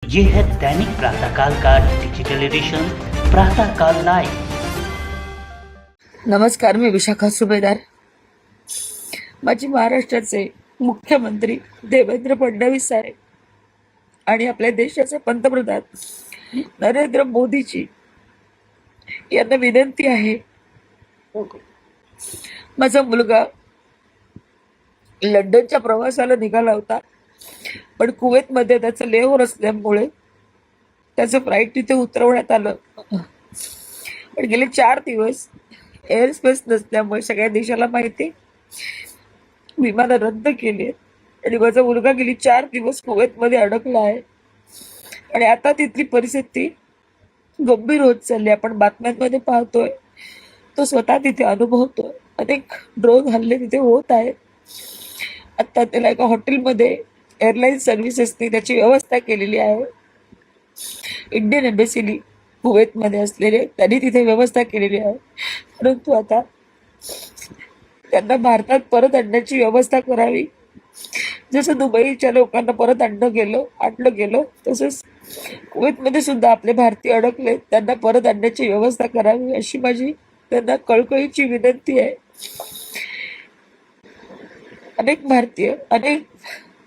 ये है दैनिक प्रातःकाल का डिजिटल एडिशन प्रातःकाल लाइव। नमस्कार, मी विशाखा सुभेदार। माजी महाराष्ट्राचे मुख्यमंत्री देवेंद्र फडणवीस साहेब आणि आपल्या देशाचे पंतप्रधान नरेंद्र मोदीजी यांना विनंती आहे, माझा मुलगा लंडनच्या प्रवासाला निघाला होता, पण कुवेतमध्ये त्याचं लेहोर असल्यामुळे त्याचं फ्लाईट तिथे उतरवण्यात आलं, पण गेले 4 दिवस एअर स्पेस नसल्यामुळे सगळ्या देशाला माहिती विमानं रद्द केली आणि माझा मुलगा गेली 4 दिवस कुवेतमध्ये अडकला आहे आणि आता तिथली परिस्थिती गंभीर होत चालली. आपण बातम्यांमध्ये पाहतोय, तो स्वतः तिथे अनुभवतोय. अनेक ड्रोन हल्ले तिथे होत आहेत. आता त्याला एका हॉटेलमध्ये एअरलाईन सर्व्हिसेसनी त्याची व्यवस्था केलेली आहे. इंडियन एम्बेसी कुवेतमध्ये असलेले त्यांनी तिथे व्यवस्था केलेली आहे, परंतु आता त्यांना भारतात परत आणण्याची व्यवस्था करावी. जसं दुबईच्या लोकांना परत आणलं गेलं तसंच कुवेतमध्ये सुद्धा आपले भारतीय अडकले, त्यांना परत आणण्याची व्यवस्था करावी अशी माझी त्यांना कळकळीची विनंती आहे. अनेक भारतीय, अनेक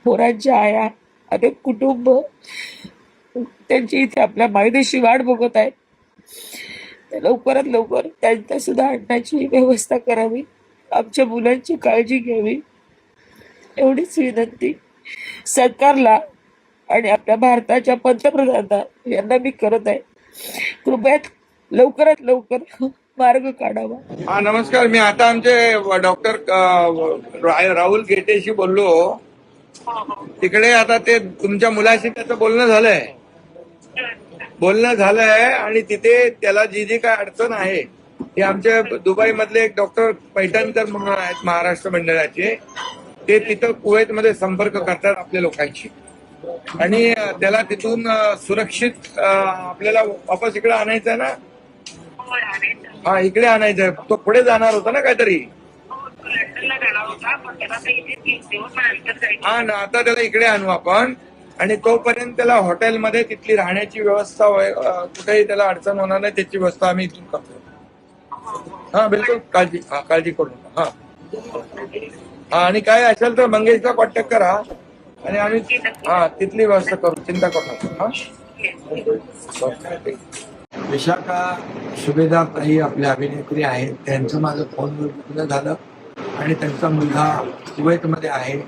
पोरांच्या आया, अनेक कुटुंब त्यांची इथे आपल्या मायदेशी वाट बघत आहेत. लवकरात लवकर त्यांना सुद्धा आणण्याची व्यवस्था करावी, आमच्या मुलांची काळजी घ्यावी एवढीच विनंती सरकारला आणि आपल्या भारताच्या पंतप्रधानांना यांना मी करत आहे. कृपया लवकरात लवकर मार्ग काढावा. हा, नमस्कार. मी आता आमचे डॉक्टर राहुल गेटेशी बोललो. तिकडे आता ते तुमच्या मुलाशी त्याचं बोलणं झालंय आणि तिथे त्याला जी काय अडचण आहे ते आमचे दुबई मधले एक डॉक्टर पैठणकर म्हणून आहेत महाराष्ट्र मंडळाचे, ते तिथं कुवेतमध्ये संपर्क करतात आपल्या लोकांशी आणि त्याला तिथून सुरक्षित आपल्याला वापस इकडे आणायचं आहे ना. हा, इकडे आणायचंय. तो पुढे जाणार होता ना काहीतरी. हा ना, आता त्याला इकडे आणू आपण आणि तोपर्यंत त्याला हॉटेलमध्ये तिथली राहण्याची व्यवस्था कुठेही त्याला अडचण होणार नाही त्याची व्यवस्था आम्ही इथून करतो. हा, बिलकुल काळजी करू नका. हा, आणि काय असेल तर मंगेशचा कॉन्टॅक्ट करा आणि आम्ही तिथली व्यवस्था करू, चिंता करू नका. विशाखा सुभेदार ताई आपल्या अभिनेत्री आहेत, त्यांचं माझं फोनवर बोलणं झालं आणि त्यांचा मुलगा कुवेतमध्ये आहे.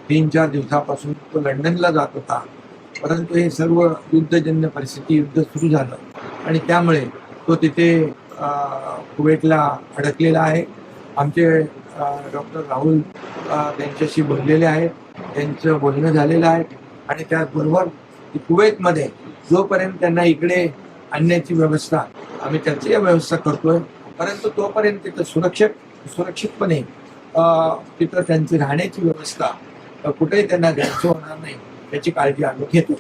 3-4 दिवसापासून तो लंडनला जात होता, परंतु हे सर्व युद्धजन्य परिस्थिती, युद्ध सुरू झालं आणि त्यामुळे तो तिथे कुवेतला अडकलेला आहे. आमचे डॉक्टर राहुल त्यांच्याशी बोललेले आहेत, त्यांचं बोलणं झालेलं आहे आणि त्याचबरोबर कुवेतमध्ये जोपर्यंत त्यांना इकडे आणण्याची व्यवस्था आम्ही त्याची व्यवस्था करतोय, परंतु तोपर्यंत तिथं सुरक्षितपणे तिथं त्यांची राहण्याची व्यवस्था कुठेही त्यांना गैरसोय होणार नाही याची काळजी आम्ही घेतो.